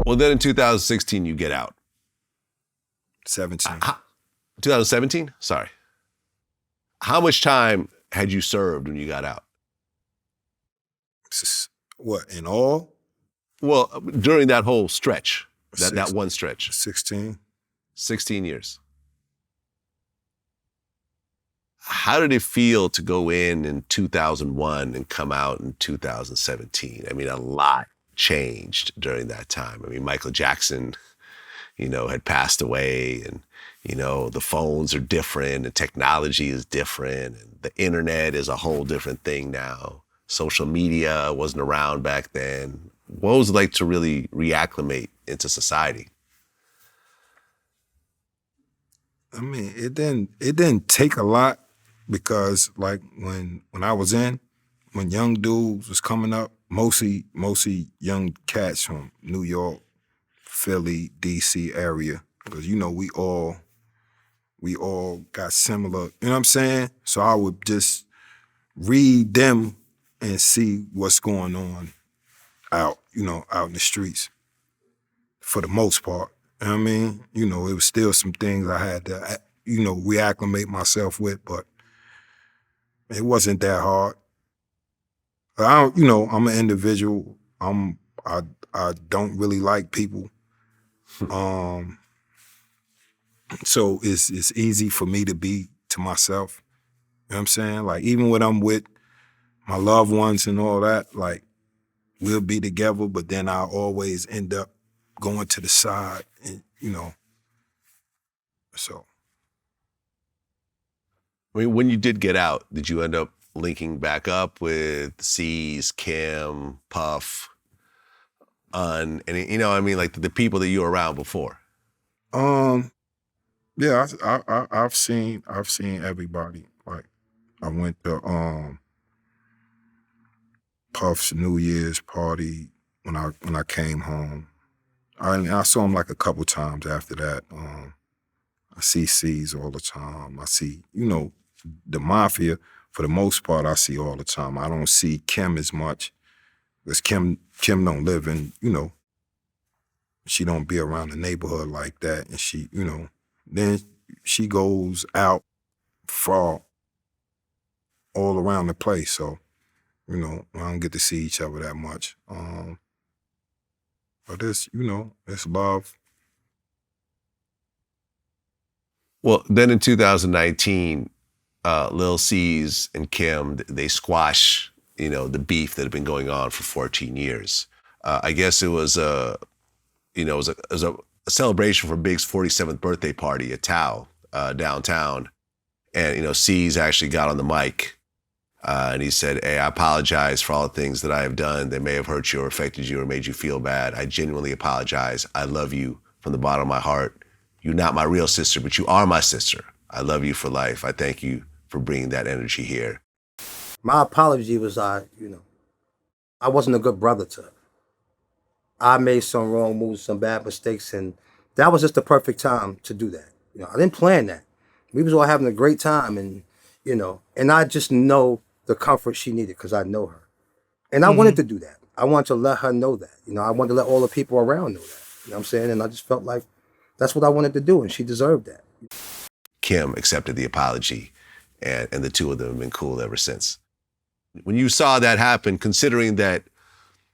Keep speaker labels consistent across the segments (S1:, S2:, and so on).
S1: Well, then in 2016, you get out.
S2: 17.
S1: 2017? Sorry. How much time had you served when you got out?
S2: What, in all?
S1: Well, during that whole stretch, that one stretch.
S2: 16.
S1: 16 years. How did it feel to go in 2001 and come out in 2017? I mean, a lot changed during that time. I mean, Michael Jackson, had passed away, and, the phones are different, and technology is different, and the internet is a whole different thing now. Social media wasn't around back then. What was it like to really reacclimate into society?
S2: I mean, it didn't take a lot, because like when I was when young dudes was coming up, mostly young cats from New York, Philly, DC area, because we all got similar, you know what I'm saying? So I would just read them and see what's going on out in the streets, for the most part. You know what I mean? It was still some things I had to, reacclimate myself with, but it wasn't that hard. I'm an individual. I don't really like people. So it's easy for me to be to myself. You know what I'm saying? Like, even when I'm with my loved ones and all that, like, we'll be together, but then I'll always end up going to the side, and so.
S1: I mean, when you did get out, did you end up linking back up with C's, Kim, Puff, and like the people that you were around before?
S2: Yeah, I've seen everybody. Like, I went to Puff's New Year's party when I came home. I saw him like a couple times after that. I see C's all the time. I see, the Mafia, for the most part, I see all the time. I don't see Kim as much, because Kim don't live in, she don't be around the neighborhood like that. And she, then she goes out far, all around the place. So, I don't get to see each other that much. But it's, it's love.
S1: Well, then in 2019, Lil C's and Kim, they squash, the beef that had been going on for 14 years. I guess it was a celebration for Big's 47th birthday party at Tao downtown. And, C's actually got on the mic and he said, "Hey, I apologize for all the things that I have done that may have hurt you or affected you or made you feel bad. I genuinely apologize. I love you from the bottom of my heart. You're not my real sister, but you are my sister. I love you for life. I thank you for bringing that energy here."
S3: My apology was I wasn't a good brother to her. I made some wrong moves, some bad mistakes, and that was just the perfect time to do that. I didn't plan that. We was all having a great time, and and I just know the comfort she needed, because I know her. And I wanted to do that. I wanted to let her know that. I wanted to let all the people around know that. You know what I'm saying? And I just felt like that's what I wanted to do, and she deserved that.
S1: Kim accepted the apology, and the two of them have been cool ever since. When you saw that happen, considering that,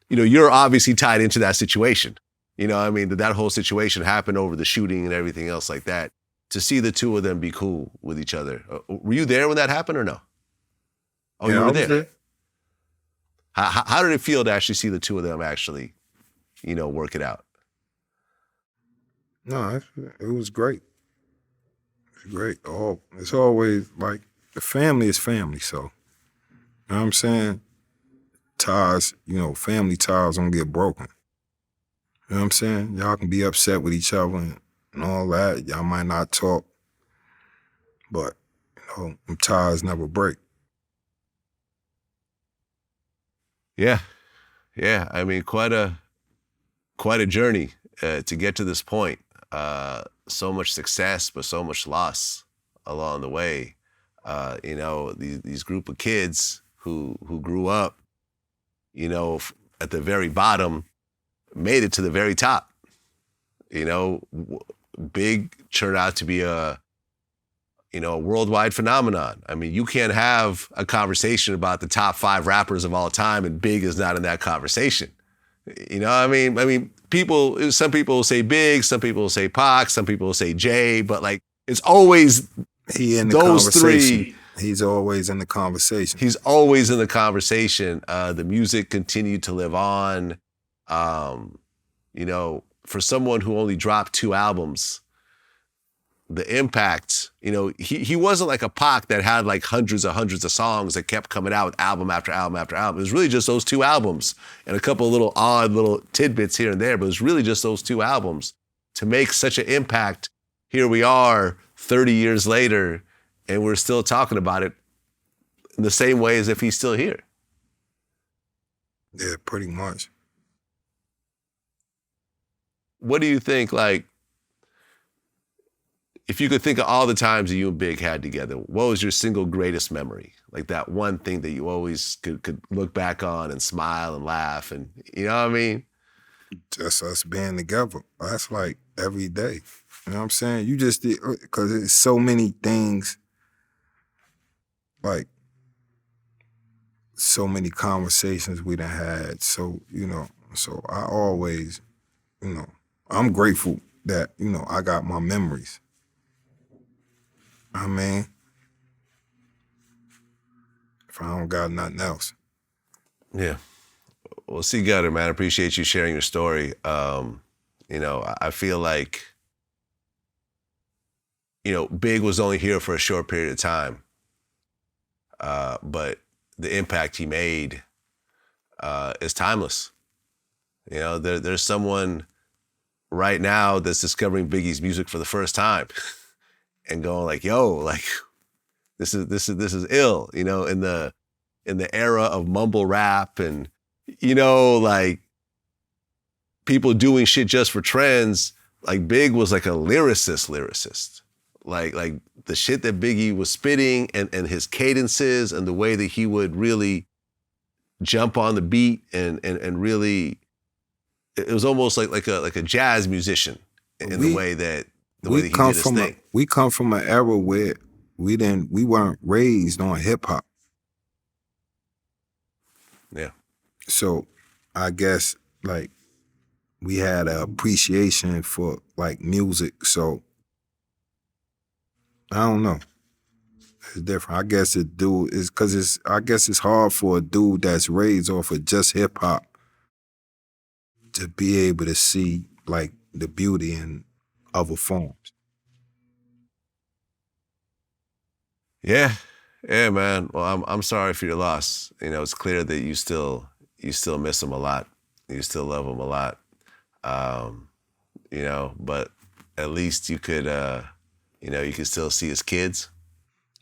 S1: you're obviously tied into that situation, that whole situation happened over the shooting and everything else like that, to see the two of them be cool with each other. Were you there when that happened or no? Oh,
S2: yeah,
S1: you were
S2: I was there.
S1: How did it feel to actually see the two of them actually, work it out?
S2: No, it was great. It's great. It's always like, the family is family, so, you know what I'm saying? Ties, family ties don't get broken. You know what I'm saying? Y'all can be upset with each other and all that. Y'all might not talk, but, them ties never break.
S1: Yeah. I mean, quite a journey to get to this point. So much success, but so much loss along the way. These group of kids who grew up, at the very bottom, made it to the very top. You know, Big turned out to be a worldwide phenomenon. I mean, you can't have a conversation about the top 5 rappers of all time and Big is not in that conversation. You know what I mean? Some people will say Big, some people will say Pac, some people will say Jay, but like, it's always those 3.
S2: He's always in the conversation.
S1: He's always in the conversation. The music continued to live on. You know, for someone who only dropped 2 albums, the impact, you know, he wasn't like a Pac that had like hundreds of songs that kept coming out with album after album after album. It was really just those 2 albums and a couple of little odd little tidbits here and there, but it was really just those 2 albums to make such an impact. Here we are 30 years later, and we're still talking about it in the same way as if he's still here.
S2: Yeah, pretty much.
S1: What do you think, like, if you could think of all the times that you and Big had together, what was your single greatest memory? Like that one thing that you always could look back on and smile and laugh and, you know what I mean?
S2: Just us being together. That's like every day. You know what I'm saying? You just did, because it's so many things, like so many conversations we done had. So, you know, so I always, you know, I'm grateful that, you know, I got my memories. I mean, if I don't got nothing else.
S1: Yeah. Well, C-Gutta, man, I appreciate you sharing your story. You know, I feel like, you know, Big was only here for a short period of time. But the impact he made is timeless. You know, there's someone right now that's discovering Biggie's music for the first time and going like, yo, like this is ill, you know, in the era of mumble rap and, you know, like people doing shit just for trends. Like Big was like a lyricist. Like the shit that Biggie was spitting and his cadences and the way that he would really jump on the beat and really, it was almost like a jazz musician in the way that he did his thing.
S2: We come from an era where we weren't raised on hip hop.
S1: Yeah.
S2: So I guess like we had an appreciation for like music. So I don't know. It's different. I guess I guess it's hard for a dude that's raised off of just hip hop to be able to see like the beauty in other forms.
S1: Yeah, man. Well, I'm sorry for your loss. You know, it's clear that you still miss him a lot. You still love him a lot. You know, but at least you could, you know, you can still see his kids.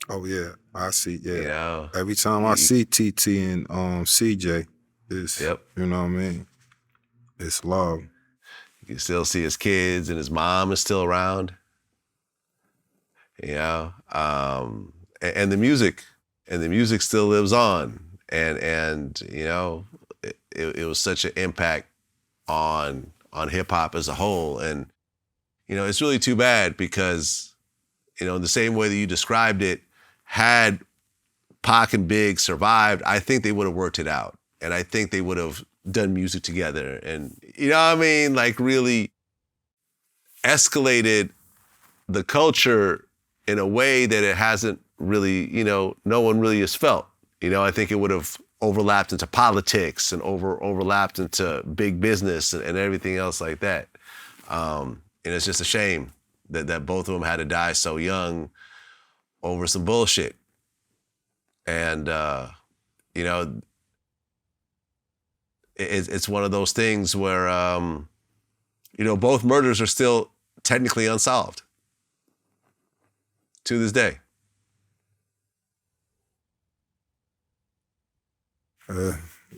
S2: Oh yeah, I see. Yeah,
S1: you know,
S2: every time I see TT and CJ, it's you know what I mean. It's love.
S1: You can still see his kids, and his mom is still around. You know, and the music still lives on, and you know, it was such an impact on hip hop as a whole, and you know, it's really too bad because, you know, in the same way that you described it, had Pac and Big survived, I think they would have worked it out, and I think they would have done music together, and you know what I mean, like really escalated the culture in a way that it hasn't really, you know, no one really has felt. You know, I think it would have overlapped into politics and overlapped into big business and everything else like that. And it's just a shame that both of them had to die so young over some bullshit. And, you know, it's one of those things where, you know, both murders are still technically unsolved to this day.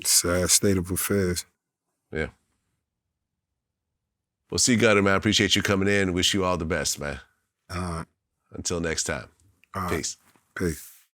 S2: Sad state of affairs.
S1: Yeah. Well, C-Gutta, man, I appreciate you coming in. Wish you all the best, man.
S2: All right.
S1: Until next time.
S2: All right.
S1: Peace.
S2: Peace.